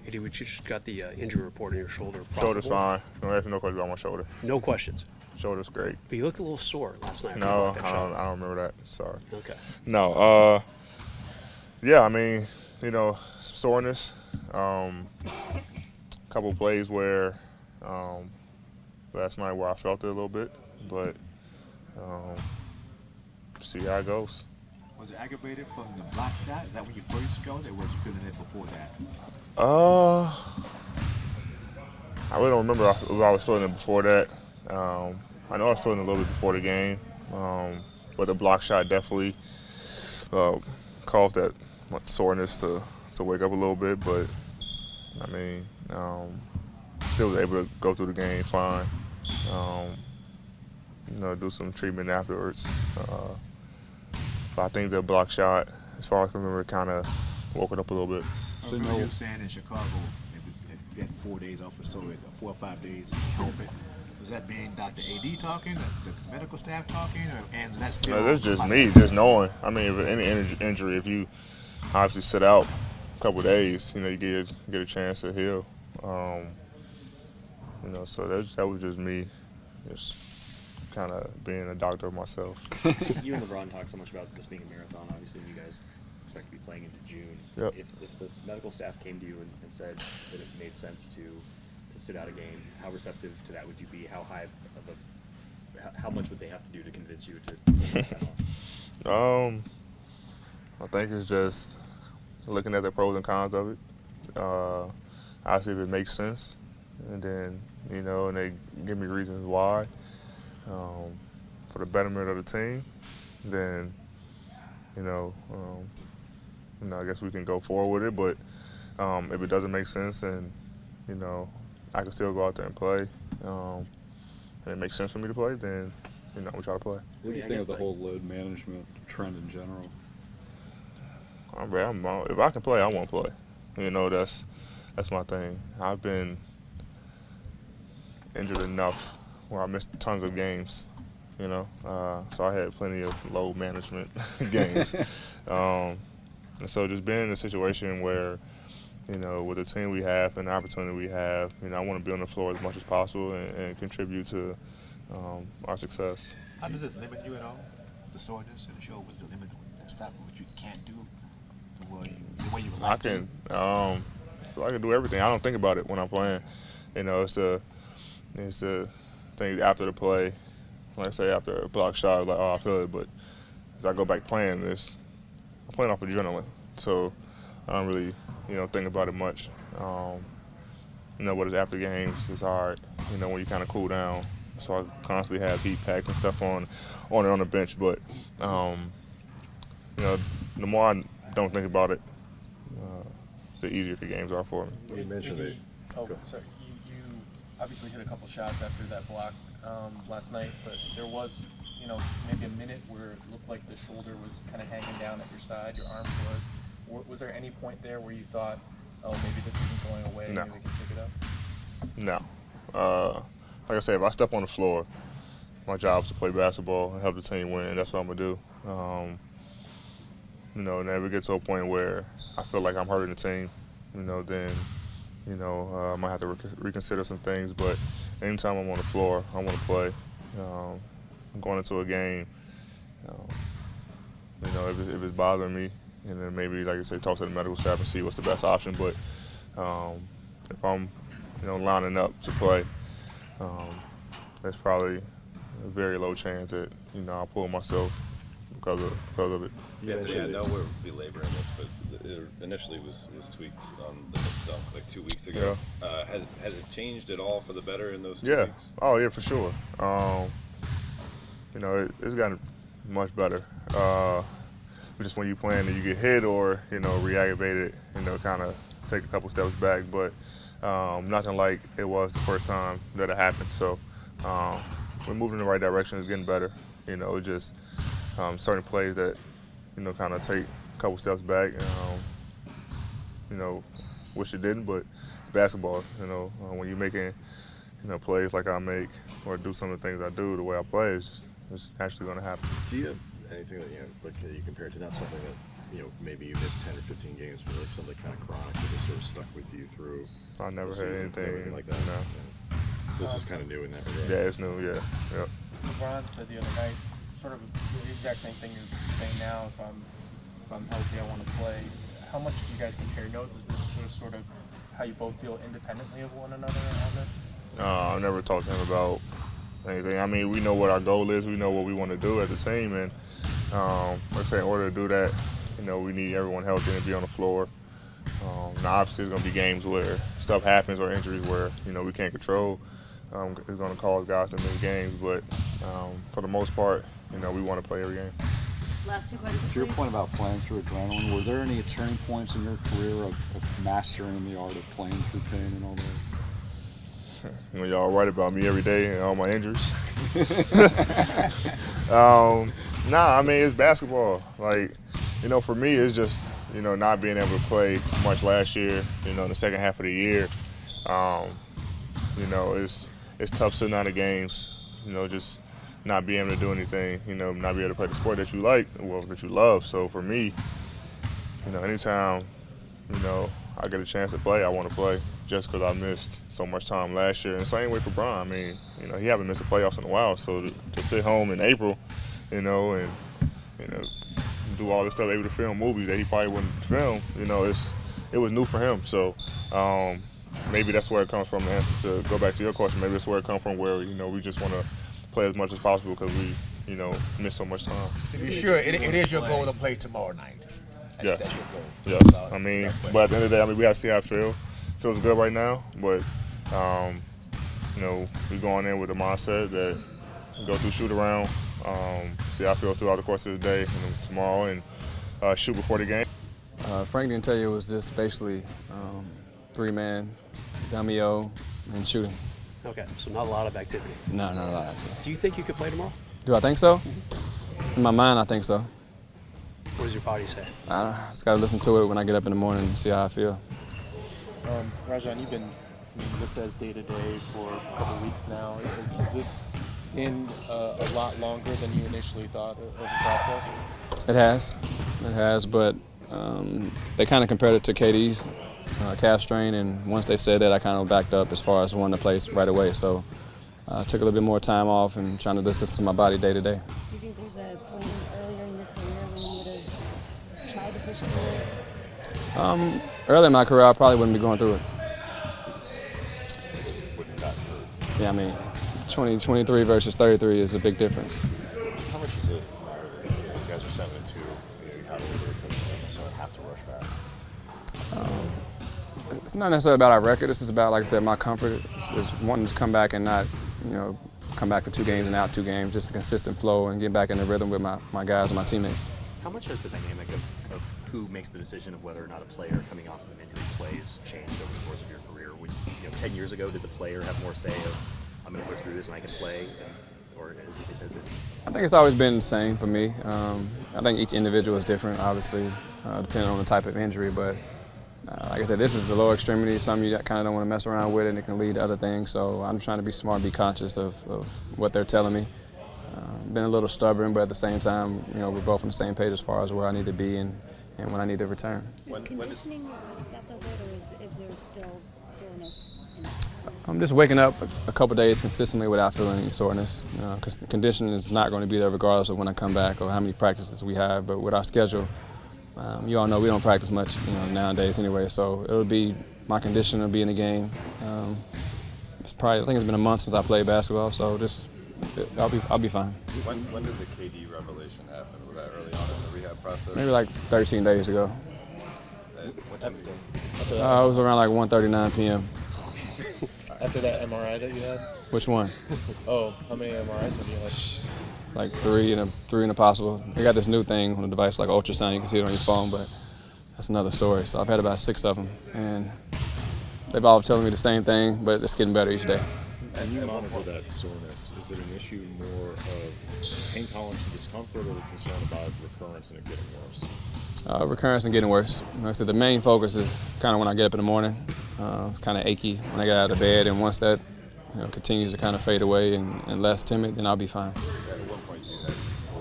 Eddie, we just got the injury report on your shoulder. Shoulder's Profitable? fine. Don't ask me no questions about my shoulder. No questions. Shoulder's great. But you looked a little sore last night after you No, blocked that shot. I don't remember that. Sorry. Okay. No. Yeah, I mean, soreness. Couple plays where last night where I felt it a little bit, but see how it goes. Was it aggravated from the block shot? Is that when you first felt it, or was you feeling it before that? I really don't remember if I was feeling it before that. I know I was feeling it a little bit before the game, but the block shot definitely caused that soreness to wake up a little bit. But I mean, still was able to go through the game fine. Do some treatment afterwards. But I think the block shot, as far as I can remember, kind of woke it up a little bit. So you were saying in Chicago, if you had 4 days off or so, 4 or 5 days, help it. Was that being Dr. AD talking? That's the medical staff talking? And that's still No, that's just me, just knowing. I mean, if any injury, if you obviously sit out a couple of days, you get a chance to heal. So that was just me, just kind of being a doctor myself. You and LeBron talk so much about this being a marathon. Obviously, you guys expect to be playing into June. Yep. If the medical staff came to you and said that it made sense to sit out a game, how receptive to that would you be? How much would they have to do to convince you to take that off? I think it's just looking at the pros and cons of it. Obviously, if it makes sense, and then and they give me reasons why, for the betterment of the team, then I guess we can go forward with it. But if it doesn't make sense, then I can still go out there and play, and it makes sense for me to play, then we try to play. What do you think of the whole load management trend in general? If I can play, I want to play. That's my thing. I've been injured enough where I missed tons of games. So I had plenty of load management games. And so just being in a situation where, with the team we have and the opportunity we have, I want to be on the floor as much as possible and contribute to our success. How does this limit you at all? The soreness and the show, what's the limit that stop what you can't do the way you would like to? I can do everything. I don't think about it when I'm playing. It's the thing after the play. Like I say, after a block shot, I was like, oh, I feel it. But as I go back playing this, I'm playing off adrenaline. So I don't really, think about it much. What is after games, it's hard, when you kind of cool down. So I constantly have heat packs and stuff on the bench. But, the more I don't think about it, the easier the games are for me. You mentioned it. Oh, sorry. You obviously hit a couple shots after that block last night, but there was, maybe a minute where it looked like the shoulder was kind of hanging down at your side, your arm was. Was there any point there where you thought, oh, maybe this isn't going away, No. maybe we can check it up? No. Like I said, if I step on the floor, my job is to play basketball and help the team win. That's what I'm going to do. Never get to a point where I feel like I'm hurting the team, then, I might have to reconsider some things. But anytime I'm on the floor, I want to play. Going into a game, if it's bothering me, and then maybe, like I said, talk to the medical staff and see what's the best option. But if I'm, lining up to play, there's probably a very low chance that, I'll pull myself because of it. Yeah, I know we're belaboring this, but it initially was tweaked on the missed dunk like 2 weeks ago. Yeah. Has it changed at all for the better in those 2 Yeah. weeks? Oh, yeah, for sure. It's gotten much better. Just when you playing and you get hit or, re-aggravate it, kind of take a couple steps back. But nothing like it was the first time that it happened. So we're moving in the right direction. It's getting better. Just certain plays that, kind of take a couple steps back. Wish it didn't, but it's basketball. When you're making, plays like I make or do some of the things I do the way I play, it's actually going to happen. Do you have anything that you compare it to? Not something maybe you missed 10 or 15 games, but like something kind of chronic that just sort of stuck with you through? I never the had season, anything like that. No. Yeah. This is kind of new in that regard. Yeah, it's new. Yeah. Yep. LeBron said the other night, sort of the exact same thing you're saying now. If I'm healthy, I want to play. How much do you guys compare notes? Is this just sort of how you both feel independently of one another on this? I never talked to him about anything. I mean, we know what our goal is. We know what we want to do as a team, and like I say, in order to do that, we need everyone healthy and be on the floor. Now, obviously, there's going to be games where stuff happens or injuries where we can't control. It's going to cause guys to miss games, but for the most part, we want to play every game. Last two questions, To your please. point about playing through adrenaline, were there any turning points in your career of mastering the art of playing through pain and all that? When y'all write about me every day and all my injuries. Nah, I mean, it's basketball. Like, for me, it's just, not being able to play much last year, in the second half of the year. It's tough sitting out of games, just not being able to do anything, not be able to play the sport that you like, well, that you love. So for me, anytime, I get a chance to play, I want to play just because I missed so much time last year. And same way for Brian. I mean, he haven't missed the playoffs in a while. So to sit home in April, and do all this stuff, able to film movies that he probably wouldn't film, it was new for him. So maybe that's where it comes from. To go back to your question, maybe that's where it comes from, where we just want to play as much as possible because we miss so much time. To be sure, it is your goal to play tomorrow night. Yeah. That's your goal. Yes. I mean, but at the end of the day, we got to see how it feels. Feels good right now, but we're going in with the mindset that we go through shoot around, see how it feels throughout the course of the day, tomorrow, and shoot before the game. Frank didn't tell you it was just basically three-man, dummy-o, and shooting. Okay, so not a lot of activity. No, not a lot. Do you think you could play tomorrow? Do I think so? In my mind, I think so. What does your body say? I just got to listen to it when I get up in the morning and see how I feel. Rajon, you've been listed as day-to-day for a couple weeks now. Is this in a lot longer than you initially thought of the process? It has, but they kind of compared it to KD's calf strain, and once they said that, I kind of backed up as far as wanting to play right away. So I took a little bit more time off and trying to listen to my body day to day. Do you think there's a point earlier in your career when you would have tried to push through it? Early in my career, I probably wouldn't be going through it. Wouldn't that hurt? Yeah, I mean, 23 versus 33 is a big difference. How much does it matter that you guys are 7-2? You have a little bit of so have to rush back. It's not necessarily about our record. This is about, like I said, my comfort is wanting to come back and not, come back for 2 games and out 2 games, just a consistent flow and get back in the rhythm with my guys and my teammates. How much has the dynamic of who makes the decision of whether or not a player coming off of an injury plays changed over the course of your career? 10 years ago, did the player have more say of, I'm going to push through this and I can play? Or is it? I think it's always been the same for me. I think each individual is different, obviously, depending on the type of injury. But like I said, this is the lower extremity, something you kind of don't want to mess around with, and it can lead to other things. So I'm trying to be smart, be conscious of what they're telling me. Been a little stubborn, but at the same time, we're both on the same page as far as where I need to be and when I need to return. Is conditioning a step of it, or is there still soreness in it? I'm just waking up a couple days consistently without feeling any soreness. Because conditioning is not going to be there regardless of when I come back or how many practices we have. But with our schedule, you all know we don't practice much, nowadays anyway. So it'll be my condition will be in the game. It's probably, I think it's been a month since I played basketball, so I'll be fine. When did the KD revelation happen? Was that early on in the rehab process? Maybe like 13 days ago. What time did It was around like 1:39 p.m. After that MRI that you had? Which one? Oh, how many MRIs have you had? Like three and a possible. They got this new thing on the device, like ultrasound. You can see it on your phone, but that's another story. So I've had about 6 of them, and they've all telling me the same thing, but it's getting better each day. And you monitor that soreness. Is it an issue more of pain tolerance and discomfort, or concern about recurrence and it getting worse? Recurrence and getting worse. Like I said, the main focus is kind of when I get up in the morning. It's kind of achy when I get out of bed, and once that continues to kind of fade away and less timid, then I'll be fine. At one point you had,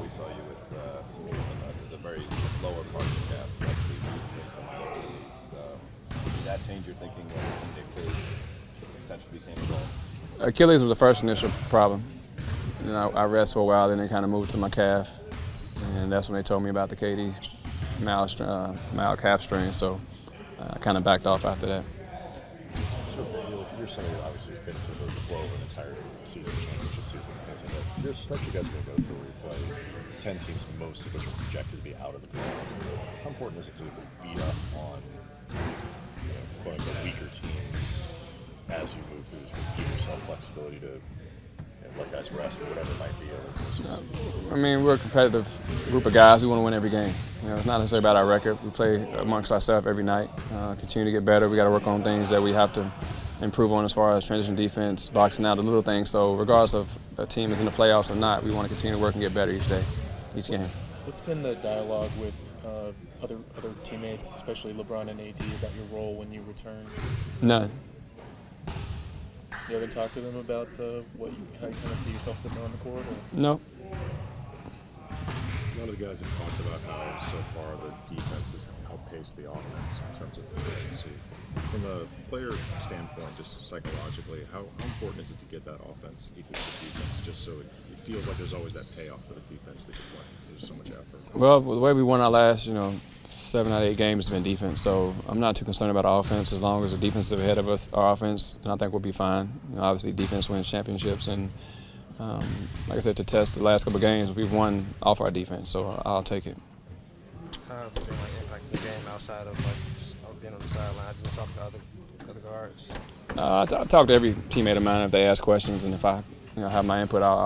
we saw you with some of the very lower part of the calf. thinking when the Achilles potentially became involved? Achilles was the first initial problem. You know, I rest for a while, then it kind of moved to my calf, and that's when they told me about the KD mild calf strain. So I kind of backed off after that. So you're somebody that obviously has been through the flow of an entire season, championship season, things like that. So there's a stretch you guys are going to go through where you play 10 teams, most of which are projected to be out of the playoffs. How important is it to beat up on quote unquote weaker teams as you move through this, to give yourself flexibility to let guys rest or whatever it might be? I mean, we're a competitive group of guys. We want to win every game. You know, it's not necessarily about our record. We play amongst ourselves every night, continue to get better. We got to work on things that we have to improve on as far as transition defense, boxing out, the little things. So regardless of a team is in the playoffs or not, we want to continue to work and get better each day, each game. What's been the dialogue with other teammates, especially LeBron and AD, about your role when you return? None. You haven't talked to them about how you kind of see yourself putting on the court? Or? No. A lot of the guys have talked about how so far the defense has outpaced the offense in terms of efficiency. From a player standpoint, just psychologically, how important is it to get that offense equal to the defense, just so it feels like there's always that payoff for the defense that you're playing because there's so much effort? Well, the way we won our last, 7 out of 8 games has been defense, so I'm not too concerned about our offense. As long as the defense is ahead of us, our offense, then I think we'll be fine. Obviously, defense wins championships, and like I said, to test the last couple of games, we've won off our defense, so I'll take it. How have you been impacting the game outside of just being on the sideline? Have you been talking to other guards? I talk to every teammate of mine if they ask questions, and if I have my input, I'll